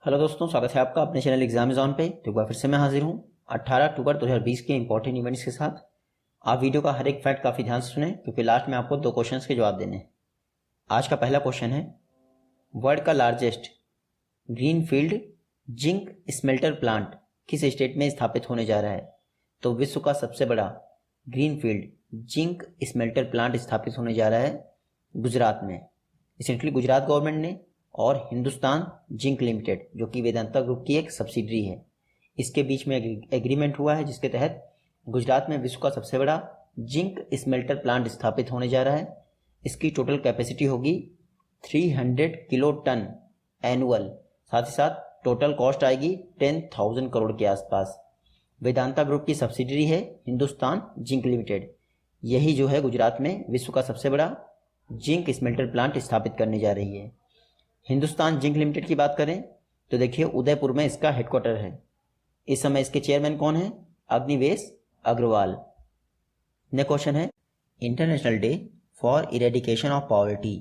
Hello दोस्तों, स्वागत है आपका अपने चैनल एग्जाम इज ऑन पे। तो एक बार फिर से मैं हाजिर हूँ 18 अक्टूबर 2020 के इंपॉर्टेंट इवेंट्स के साथ। आप वीडियो का हर एक फैक्ट काफ़ी ध्यान से सुने क्योंकि लास्ट में आपको 2 क्वेश्चंस के जवाब देने हैं। आज का पहला क्वेश्चन है, वर्ल्ड का largest greenfield zinc smelter plant किस स्टेट में स्थापित होने जा रहा है? तो विश्व का सबसे बड़ा ग्रीनफील्ड जिंक स्मेल्टर प्लांट स्थापित होने जा रहा है गुजरात में। रिसेंटली गुजरात गवर्नमेंट ने और हिंदुस्तान जिंक लिमिटेड, जो कि वेदांता ग्रुप की एक सब्सिडरी है, इसके बीच में एग्रीमेंट हुआ है जिसके तहत गुजरात में विश्व का सबसे बड़ा जिंक स्मेल्टर प्लांट स्थापित होने जा रहा है। इसकी टोटल कैपेसिटी होगी 300 किलो टन एनुअल। साथ ही साथ टोटल कॉस्ट आएगी 10,000 करोड़ के आसपास। वेदांता ग्रुप की सब्सिडरी है हिंदुस्तान जिंक लिमिटेड। यही जो है गुजरात में विश्व का सबसे बड़ा जिंक स्मेल्टर प्लांट स्थापित करने जा रही है। हिंदुस्तान जिंक लिमिटेड की बात करें तो देखिए उदयपुर में इसका हेडक्वार्टर है। इस समय इसके चेयरमैन कौन है? अग्निवेश अग्रवाल। नेक्स्ट क्वेश्चन है, international day for eradication of poverty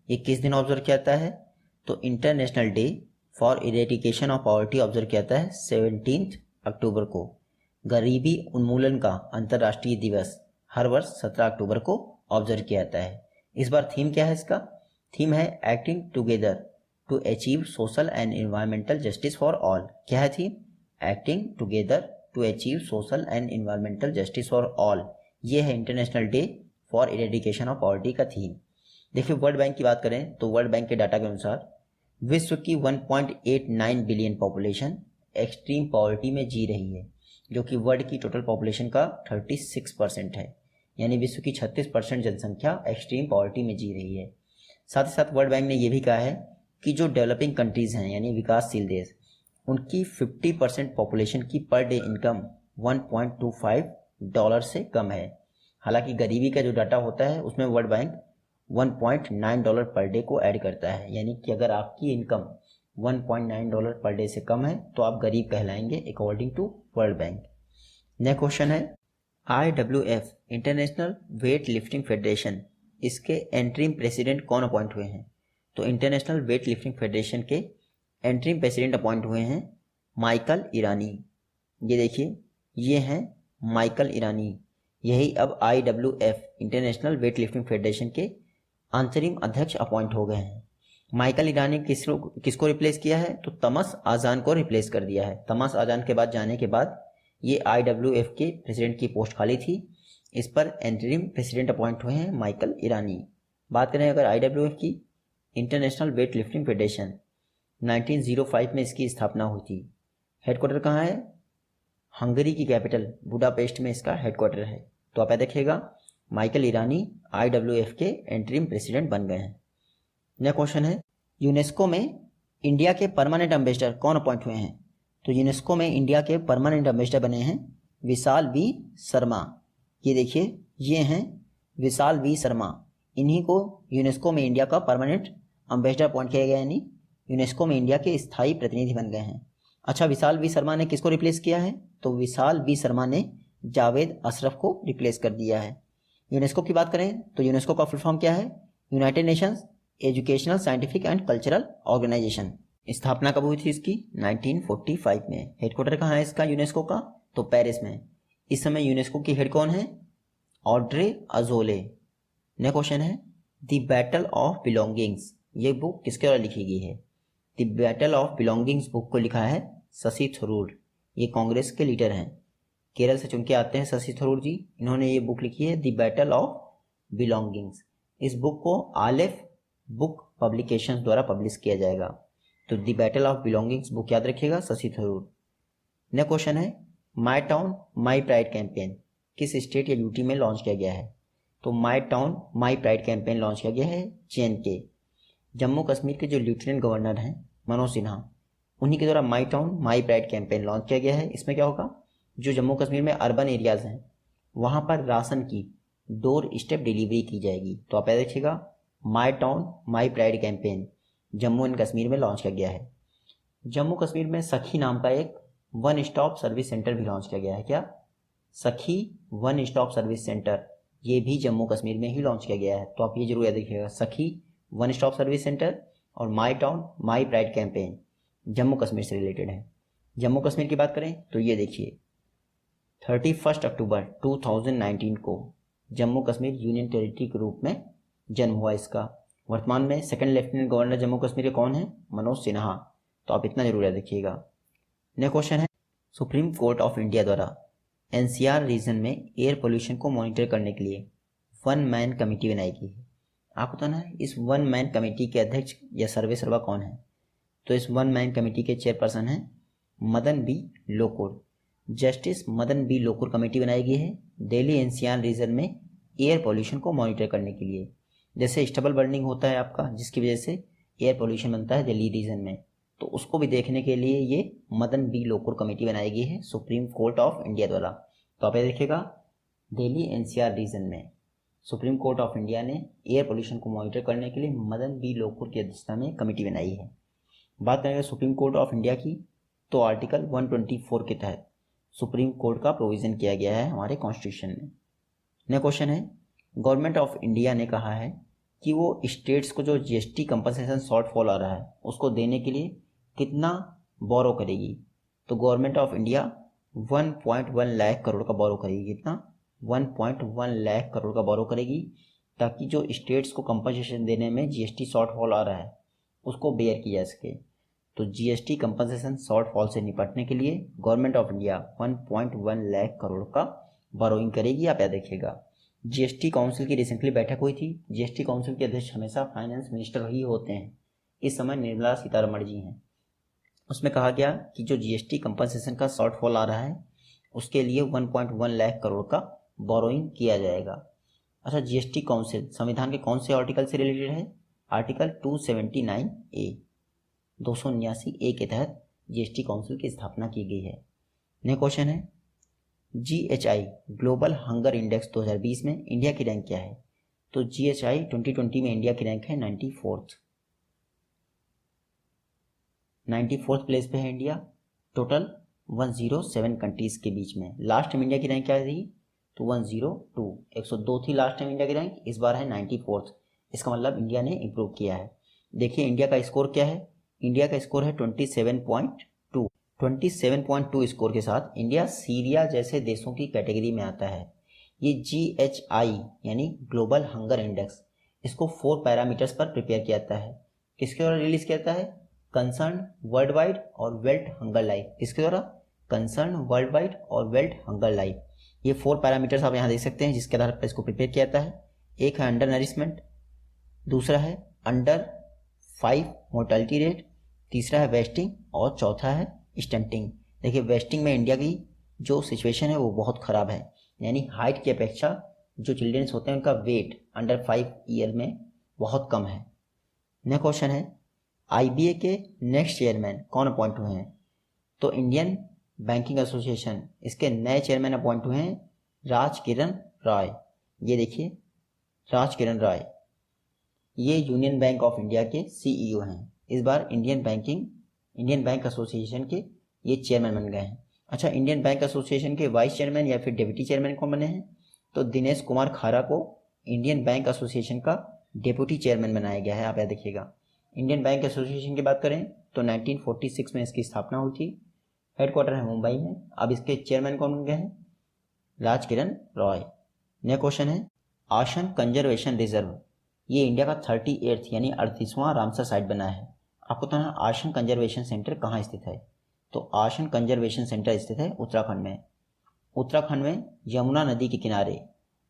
ये किस दिन ऑब्जर्व किया जाता है? तो international day for eradication of poverty observe किया जाता है 17 अक्टूबर को। गरीबी उन्मूलन का अंतर्राष्ट्रीय दिवस हर वर्ष 17 अक्टूबर को ऑब्जर्व किया जाता है। इस बार थीम क्या है? इसका थीम है acting together to achieve social and environmental justice for all. क्या है theme? Acting together to achieve social and environmental justice for all. ये है international day for eradication of poverty का थीम। देखिए वर्ल्ड बैंक की बात करें तो वर्ल्ड बैंक के डाटा के अनुसार विश्व की 1.89 बिलियन पॉपुलेशन एक्सट्रीम पॉवर्टी में जी रही है, जो कि वर्ल्ड की टोटल पॉपुलेशन का 36% है। यानी विश्व की 36% जनसंख्या एक्सट्रीम पॉवर्टी में जी रही है। साथ ही साथ वर्ल्ड बैंक ने यह भी कहा है कि जो डेवलपिंग कंट्रीज हैं यानी विकासशील देश, उनकी 50% पॉपुलेशन की पर डे इनकम $1.25 से कम है। हालांकि गरीबी का जो डाटा होता है उसमें वर्ल्ड बैंक $1.9 पर डे को ऐड करता है। यानी कि अगर आपकी इनकम $1.9 पर डे से कम है तो आप गरीब कहलाएंगे according to world bank. Next question है, IWF international weight lifting federation, इसके एंट्रीम प्रेसिडेंट कौन अपॉइंट हुए हैं? तो इंटरनेशनल वेट लिफ्टिंग फेडरेशन के एंट्रीम प्रेसिडेंट अपॉइंट हुए हैं माइकल ईरानी। ये देखिए ये हैं माइकल ईरानी। यही अब IWF international weight lifting federation के अंतरिम अध्यक्ष अपॉइंट हो गए हैं। माइकल ईरानी किसको रिप्लेस किया है? तो तमस आजान को रिप्लेस कर दिया है। तमस आजान के बाद जाने के बाद ये IWF के प्रेसिडेंट की पोस्ट खाली थी। इस पर एंटरिम प्रेसिडेंट अपॉइंट हुए हैं माइकल ईरानी। बात करें अगर IWF की, इंटरनेशनल वेट लिफ्टिंग फेडरेशन 1905 में इसकी स्थापना हुई थी। हेडक्वार्टर कहाँ है? हंगरी की कैपिटल बुडापेस्ट में इसका हेडक्वार्टर है। तो आप देखिएगा माइकल ईरानी IWF के एंटरिम प्रेसिडेंट बन गए हैं। नेक्स्ट क्वेश्चन है, यूनेस्को में इंडिया के परमानेंट एम्बेसडर कौन अपॉइंट हुए हैं? तो यूनेस्को में इंडिया के परमानेंट एम्बेसडर बने हैं विशाल वी शर्मा। ये देखिए ये हैं विशाल वी शर्मा। इन्हीं को यूनेस्को में इंडिया का परमानेंट एम्बेसडर अपॉइंट किया गया, यानी यूनेस्को में इंडिया के स्थायी प्रतिनिधि बन गए हैं। अच्छा, विशाल वी शर्मा ने किसको रिप्लेस किया है? तो विशाल वी शर्मा ने जावेद अशरफ को रिप्लेस कर दिया है। यूनेस्को की बात करें तो यूनेस्को का फुल फॉर्म क्या है? United Nations Educational Scientific and Cultural Organization. स्थापना कब हुई थी इसकी? 1945 में। हेडक्वार्टर कहाँ है इसका यूनेस्को का? तो पेरिस में। इस समय यूनेस्को की हेड कौन है? Audrey Azoulay. नेक्स्ट क्वेश्चन है, द बैटल ऑफ बिलोंगिंग्स ये बुक किसके द्वारा लिखी गई है? The battle of belongings book को लिखा है शशि थरूर। ये कांग्रेस के लीडर हैं, केरल से चुन के आते हैं शशि थरूर जी। इन्होंने ये बुक लिखी है द बैटल ऑफ बिलोंगिंग्स। इस बुक को आलेफ बुक पब्लिकेशंस द्वारा पब्लिश किया जाएगा। तो the battle of belongings book याद रखिएगा, शशि थरूर। नेक्स्ट क्वेश्चन है, माई टाउन माई प्राइड कैंपेन किस स्टेट या यूटी में लॉन्च किया गया है? तो माई town my pride campaign launch किया गया है JNK। जम्मू कश्मीर के जो लेफ्टिनेंट गवर्नर हैं मनोज सिन्हा, उन्हीं के द्वारा माई town my pride campaign launch किया गया है। इसमें क्या होगा, जो जम्मू कश्मीर में अर्बन एरियाज हैं वहाँ पर राशन की डोर स्टेप डिलीवरी की जाएगी। तो आप याद रखिएगा माई town my pride campaign Jammu and Kashmir में लॉन्च किया गया है। जम्मू कश्मीर में सखी नाम का एक वन स्टॉप सर्विस सेंटर भी लॉन्च किया गया है। क्या? सखी वन स्टॉप सर्विस सेंटर, ये भी जम्मू कश्मीर में ही लॉन्च किया गया है। तो आप ये जरूर याद रखिएगा, सखी वन स्टॉप सर्विस सेंटर और माई town my pride campaign Jammu Kashmir से रिलेटेड है। जम्मू कश्मीर की बात करें तो ये देखिए 31 अक्टूबर 2019 को जम्मू कश्मीर यूनियन टेरिटरी के रूप में जन्म हुआ इसका। वर्तमान में second lieutenant governor Jammu Kashmir के कौन है? मनोज सिन्हा। तो आप इतना जरूर याद रखिएगा। नेक्स्ट क्वेश्चन है, सुप्रीम कोर्ट ऑफ इंडिया द्वारा एनसीआर रीजन में एयर पोल्यूशन को मॉनिटर करने के लिए वन मैन कमेटी बनाई गई है। आपको बताना है इस वन मैन कमेटी के अध्यक्ष या सर्वे सर्वा कौन है? तो इस वन मैन कमेटी के चेयरपर्सन हैं Madan B Lokur. Justice Madan B Lokur committee बनाई गई है दिल्ली एनसीआर रीजन में एयर पोल्यूशन को मॉनिटर करने के लिए। जैसे स्टबल बर्निंग होता है आपका, जिसकी वजह से एयर पोल्यूशन बनता है दिल्ली रीजन में, तो उसको भी देखने के लिए ये मदन बी लोकुर कमेटी बनाई गई है सुप्रीम कोर्ट ऑफ इंडिया द्वारा। तो आप ये देखिएगा दिल्ली एनसीआर रीजन में सुप्रीम कोर्ट ऑफ इंडिया ने एयर पोल्यूशन को मॉनिटर करने के लिए मदन बी लोकुर की अध्यक्षता में कमेटी बनाई है। बात करेंगे सुप्रीम कोर्ट ऑफ इंडिया की, तो आर्टिकल 124 के तहत सुप्रीम कोर्ट का प्रोविज़न किया गया है हमारे कॉन्स्टिट्यूशन में। नेक्स्ट क्वेश्चन है, गवर्नमेंट ऑफ इंडिया ने कहा है कि वो स्टेट्स को जो जीएसटी कंपनसेशन शॉर्टफॉल आ रहा है उसको देने के लिए कितना बोरो करेगी? तो government of India 1.1 lakh crore का बोरो करेगी। कितना? 1.1 लाख करोड़ का बोरो करेगी, ताकि जो स्टेट्स को कंपनसेशन देने में जीएसटी शॉर्टफॉल आ रहा है उसको बेयर किया जा सके। तो जीएसटी कंपनसेशन शॉर्टफॉल से निपटने के लिए government of India 1.1 lakh crore का बोरोइंग करेगी। आप याद रखिएगा। जीएसटी काउंसिल की रिसेंटली बैठक हुई थी। जीएसटी काउंसिल के अध्यक्ष हमेशा फाइनेंस मिनिस्टर ही होते हैं। इस समय निर्मला सीतारमण जी हैं। उसमें कहा गया कि जो जीएसटी कंपनसेशन का शॉर्टफॉल आ रहा है उसके लिए 1.1 लाख करोड़ का बोरोइंग किया जाएगा। अच्छा, जीएसटी काउंसिल संविधान के कौन से आर्टिकल से रिलेटेड है? आर्टिकल 279A 279A के तहत जीएसटी काउंसिल की स्थापना की गई है। नेक्स्ट क्वेश्चन है, जीएचआई ग्लोबल हंगर इंडेक्स 2020 में इंडिया की रैंक क्या है? तो जीएचआई 2020 में इंडिया की रैंक है 94th प्लेस पे है इंडिया। टोटल 107 कंट्रीज के बीच में। लास्ट टाइम इंडिया की रैंक क्या थी? तो 102 102 थी लास्ट टाइम इंडिया की रैंक, इस बार है 94th। इसका मतलब इंडिया ने इम्प्रूव किया है। देखिए इंडिया का स्कोर क्या है? इंडिया का स्कोर है 27.2। 27.2 स्कोर के साथ इंडिया सीरिया जैसे देशों की कैटेगरी में आता है। ये जीएचआई यानी ग्लोबल हंगर इंडेक्स, इसको 4 पैरामीटर्स पर प्रिपेयर किया जाता है। किसके द्वारा रिलीज किया जाता है? कंसर्न वर्ल्ड वाइड और वेल्थ हंगर लाइफ। किसके द्वारा? कंसर्न वर्ल्ड वाइड और वेल्थ हंगर लाइफ। ये 4 पैरामीटर्स आप यहाँ देख सकते हैं जिसके आधार पर इसको प्रिपेयर किया जाता है। एक है अंडर नरिशमेंट, दूसरा है अंडर 5 मोर्टेलिटी रेट, तीसरा है वेस्टिंग और चौथा है स्टंटिंग। देखिए वेस्टिंग में इंडिया की जो सिचुएशन है वो बहुत ख़राब है, यानी हाइट की अपेक्षा जो चिल्ड्रंस होते हैं उनका वेट अंडर 5 ईयर में बहुत कम है। नेक्स्ट क्वेश्चन है, आईबीए के नेक्स्ट चेयरमैन कौन अपॉइंट हुए हैं? तो इंडियन बैंकिंग एसोसिएशन, इसके नए चेयरमैन अपॉइंट हुए हैं राज किरण राय। ये देखिए राज किरण राय, ये यूनियन बैंक ऑफ इंडिया के सीईओ हैं। इस बार इंडियन बैंक एसोसिएशन के ये चेयरमैन बन गए हैं। अच्छा, इंडियन बैंक एसोसिएशन के वाइस चेयरमैन या फिर डेप्यूटी चेयरमैन कौन बने हैं? तो दिनेश कुमार खारा को इंडियन बैंक एसोसिएशन का डेप्यूटी चेयरमैन बनाया गया है। आप याद देखिएगा। इंडियन बैंक एसोसिएशन की बात करें तो 1946 में इसकी स्थापना हुई थी। हेडक्वार्टर है मुंबई में। अब इसके चेयरमैन कौन बन गए हैं? राज किरण रॉय। नेक्स्ट क्वेश्चन है, आसन कंजर्वेशन रिजर्व, ये इंडिया का 38वां यानी 38वां रामसर साइट बना है। आपको तो ना आसन कंजर्वेशन सेंटर कहाँ स्थित है? तो आसन कंजर्वेशन सेंटर स्थित है उत्तराखंड में। उत्तराखंड में यमुना नदी के किनारे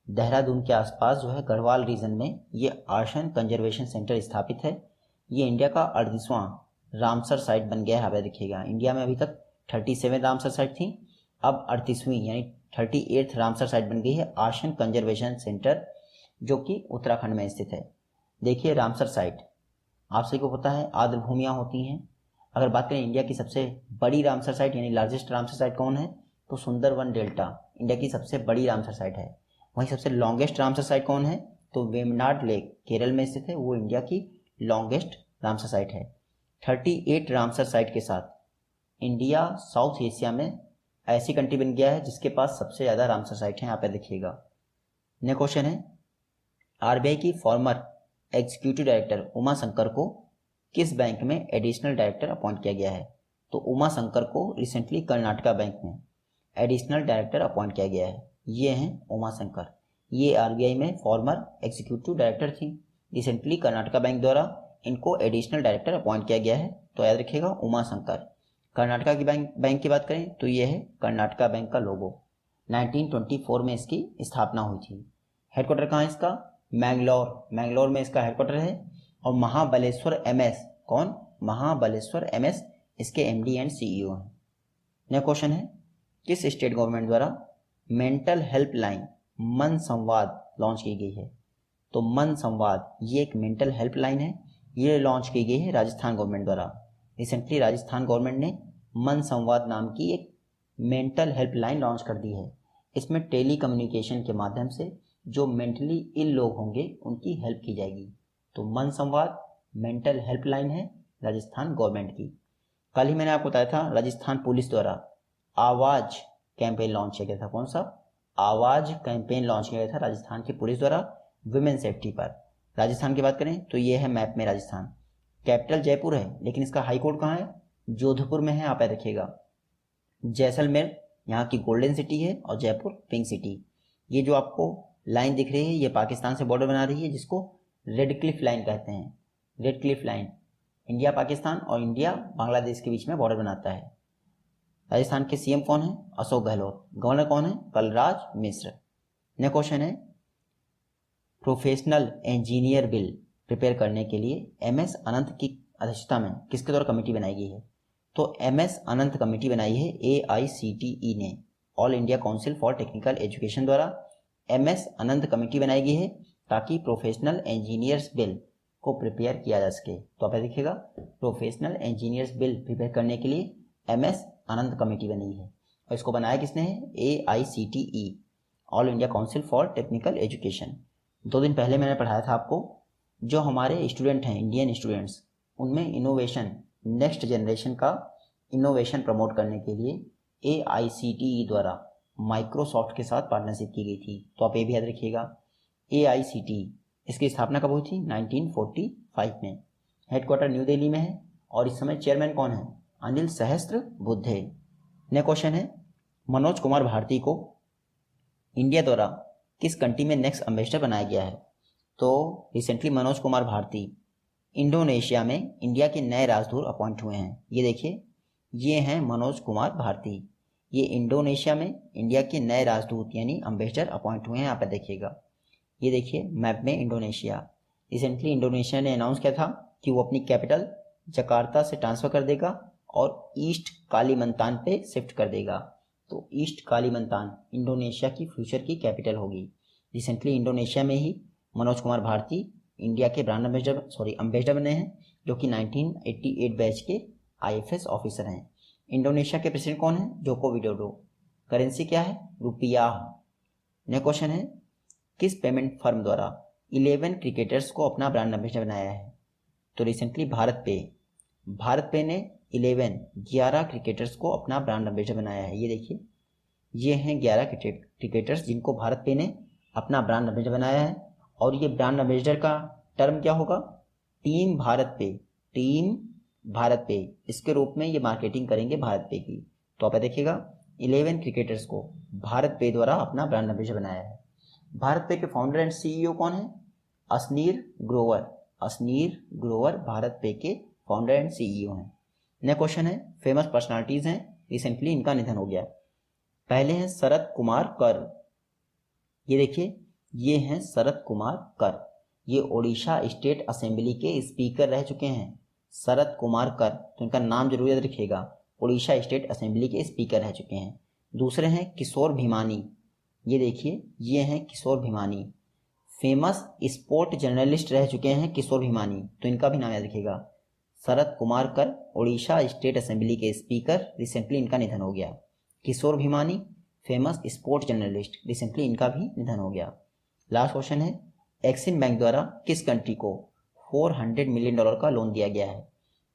देहरादून के आसपास जो है गढ़वाल रीजन में ये आसन कंजर्वेशन सेंटर स्थापित है। ये इंडिया का 38वां रामसर साइट बन गया है। आप देखिएगा इंडिया में अभी तक 37 रामसर साइट थी, अब 38वीं यानी 38th रामसर साइट बन गई है आसन कंजर्वेशन सेंटर, जो कि उत्तराखंड में स्थित है। देखिए रामसर साइट आप सभी को पता है आर्द्र भूमियाँ होती हैं। अगर बात करें इंडिया की सबसे बड़ी रामसर साइट यानी लार्जेस्ट रामसर साइट कौन है? तो सुंदरवन डेल्टा इंडिया की सबसे बड़ी रामसर साइट है। वहीं सबसे लॉन्गेस्ट रामसर साइट कौन है? तो वेमनाड लेक केरल में स्थित है, वो इंडिया की लॉन्गेस्ट रामसर साइट है। 38 रामसर साइट के साथ इंडिया साउथ एशिया में ऐसी कंट्री बन गया है जिसके पास सबसे ज़्यादा रामसर साइट हैं। यहाँ पे देखिएगा। नेक्स्ट क्वेश्चन है, आरबीआई की farmer executive director Uma Shankar को किस बैंक में एडिशनल डायरेक्टर अपॉइंट किया गया है? तो उमा शंकर को रिसेंटली कर्नाटका बैंक में एडिशनल डायरेक्टर अपॉइंट किया गया है। ये हैं उमा शंकर, ये आरबीआई में फॉर्मर एग्जीक्यूटिव डायरेक्टर थी। रिसेंटली कर्नाटका बैंक द्वारा इनको एडिशनल डायरेक्टर अपॉइंट किया गया है, तो याद रखिएगा उमा शंकर। कर्नाटका की बैंक की बात करें तो ये है कर्नाटका बैंक का लोगो। 1924 में इसकी स्थापना हुई थी। हेडक्वार्टर कहाँ है इसका? मैंगलोर में इसका हेडक्वार्टर है। और महाबलेश्वर एमएस, कौन? महाबलेश्वर एमएस इसके एमडी एंड सीईओ हैं। नेक्स्ट क्वेश्चन है, किस स्टेट गवर्नमेंट द्वारा मेंटल हेल्पलाइन मन संवाद लॉन्च की गई है? तो मन संवाद ये एक मेंटल हेल्पलाइन है, ये लॉन्च की गई है राजस्थान गवर्नमेंट द्वारा। रिसेंटली राजस्थान गवर्नमेंट ने मन संवाद नाम की एक मेंटल हेल्पलाइन लॉन्च कर दी है। इसमें टेली कम्युनिकेशन के माध्यम से जो मेंटली इल लोग होंगे उनकी हेल्प की जाएगी। तो मन संवाद मेंटल हेल्पलाइन है राजस्थान गवर्नमेंट की। कल ही मैंने आपको बताया था राजस्थान पुलिस द्वारा आवाज कैंपेन लॉन्च किया गया था। कौन सा? आवाज कैंपेन लॉन्च किया गया था राजस्थान की पुलिस द्वारा वुमेन सेफ्टी पर। राजस्थान की बात करें तो ये है मैप में राजस्थान। कैपिटल जयपुर है, लेकिन इसका हाई कोर्ट कहाँ है? जोधपुर में है। आप याद रखिएगा। जैसलमेर यहाँ की गोल्डन सिटी है और जयपुर पिंक सिटी। ये जो आपको लाइन दिख रही है ये पाकिस्तान से बॉर्डर बना रही है, जिसको रेड क्लिफ लाइन कहते हैं। Red Cliff line India Pakistan और इंडिया बांग्लादेश के बीच में बॉर्डर बनाता है। राजस्थान के सीएम कौन है? अशोक गहलोत। गवर्नर कौन है? कलराज मिश्र। नेक्स्ट क्वेश्चन है, प्रोफेशनल इंजीनियर बिल प्रिपेयर करने के लिए एमएस अनंत की अध्यक्षता में किसके द्वारा कमेटी बनाई गई है? तो एमएस अनंत कमेटी बनाई है एआईसीटीई ने, all India council for technical education द्वारा एमएस अनंत कमेटी बनाई गई है ताकि प्रोफेशनल इंजीनियर्स बिल को प्रिपेयर किया जा सके। तो आप देखिएगा, प्रोफेशनल इंजीनियर्स बिल प्रिपेयर करने के लिए एमएस अनंत कमेटी बनी है और इसको बनाया किसने है? AICTE, all India council for technical education. 2 दिन पहले मैंने पढ़ाया था आपको, जो हमारे स्टूडेंट हैं इंडियन स्टूडेंट्स, उनमें इनोवेशन, नेक्स्ट जनरेशन का इनोवेशन प्रमोट करने के लिए एआईसीटीई द्वारा माइक्रोसॉफ्ट के साथ पार्टनरशिप की गई थी। तो आप ये भी याद रखिएगा, एआईसीटीई इसकी स्थापना कब हुई थी? 1945 में। हेडक्वार्टर न्यू दिल्ली में है और इस समय चेयरमैन कौन है? अनिल सहस्त्रबुद्धे। नेक्स्ट क्वेश्चन है, मनोज कुमार भारती को इंडिया द्वारा किस कंट्री में नेक्स्ट एम्बेसडर बनाया गया है? तो रिसेंटली मनोज कुमार भारती इंडोनेशिया में इंडिया के नए राजदूत अपॉइंट हुए हैं। ये देखिए, ये हैं मनोज कुमार भारती, ये इंडोनेशिया में इंडिया के नए राजदूत यानी एम्बेसडर अपॉइंट हुए हैं। यहाँ पर देखिएगा, ये देखिए मैप में इंडोनेशिया। रिसेंटली इंडोनेशिया ने अनाउंस किया था कि वो अपनी कैपिटल जकार्ता से ट्रांसफ़र कर देगा और ईस्ट कालीमंतान पे शिफ्ट कर देगा। तो ईस्ट कालीमंतान इंडोनेशिया की फ्यूचर की कैपिटल होगी। रिसेंटली इंडोनेशिया में ही मनोज कुमार भारती इंडिया के ब्रांड एम्बेसडर बने हैं, जो कि 1988 बैच के आईएफएस ऑफिसर हैं। इंडोनेशिया के प्रेसिडेंट कौन है? Joko Widodo. करेंसी क्या है? रुपया। नेक्स्ट क्वेश्चन है, किस पेमेंट फर्म द्वारा 11 क्रिकेटर्स को अपना ब्रांड एम्बेसडर बनाया है? तो रिसेंटली भारत पे ने 11 क्रिकेटर्स को अपना ब्रांड एम्बेसडर बनाया है। ये देखिए, ये हैं 11 क्रिकेटर्स जिनको भारत पे ने अपना ब्रांड एम्बेसडर बनाया है। और ये ब्रांड एम्बेसडर का टर्म क्या होगा? टीम भारत पे इसके रूप में ये मार्केटिंग करेंगे भारत पे की। तो आप देखिएगा, 11 क्रिकेटर्स को भारत पे द्वारा अपना ब्रांड एम्बेसडर बनाया है। भारत पे के फाउंडर एंड सीईओ कौन है? अशनीर ग्रोवर भारत पे के फाउंडर एंड सीईओ हैं। नेक्स्ट क्वेश्चन है, फेमस पर्सनालिटीज हैं, रिसेंटली इनका निधन हो गया। पहले हैं शरद कुमार कर। ये देखिए, ये हैं शरद कुमार कर, ये ओडिशा स्टेट असेंबली के स्पीकर रह चुके हैं। शरद कुमार कर, तो इनका नाम जरूर याद रखिएगा, ओडिशा स्टेट असेंबली के स्पीकर रह चुके हैं। दूसरे हैं किशोर भिमानी। ये देखिए, ये हैं किशोर भिमानी, फेमस स्पोर्ट जर्नलिस्ट रह चुके हैं किशोर भिमानी, तो इनका भी नाम याद रखिएगा। शरद कुमार कर ओडिशा स्टेट असेंबली के स्पीकर, रिसेंटली इनका निधन हो गया। Kishore Bhimani famous sport journalist, recently इनका भी निधन हो गया। लास्ट क्वेश्चन है, एक्सिम बैंक द्वारा किस कंट्री को $400 मिलियन का लोन दिया गया है?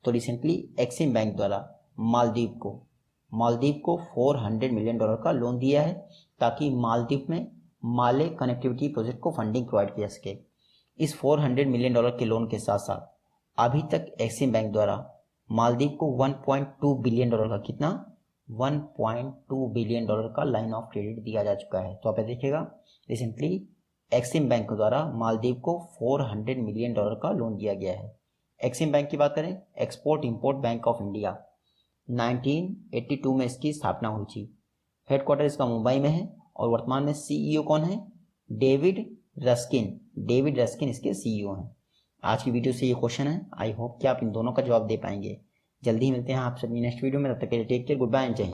तो रिसेंटली एक्सिम बैंक द्वारा मालदीव को $400 मिलियन का लोन दिया है ताकि मालदीव में माले कनेक्टिविटी प्रोजेक्ट को फंडिंग प्रोवाइड किया सके। इस $400 मिलियन के लोन के साथ साथ अभी तक एक्सिम बैंक द्वारा मालदीव को 1.2 बिलियन डॉलर का, कितना, 1.2 बिलियन डॉलर का लाइन ऑफ क्रेडिट दिया जा चुका है। तो आप देखिएगा रिसेंटली एक्सिम बैंक द्वारा मालदीव को 400 मिलियन डॉलर का लोन दिया गया है। एक्सिम बैंक की बात करें, export import bank of India, 1982 में इसकी स्थापना हुई थी। हेडक्वार्टर इसका मुंबई में है और वर्तमान में सीईओ कौन है, डेविड रस्किन इसके सीईओ हैं। आज की वीडियो से ये क्वेश्चन है, आई होप कि आप इन दोनों का जवाब दे पाएंगे। जल्दी ही मिलते हैं आप सभी नेक्स्ट वीडियो में, तब तक के लिए take care, good bye and Jai Hind.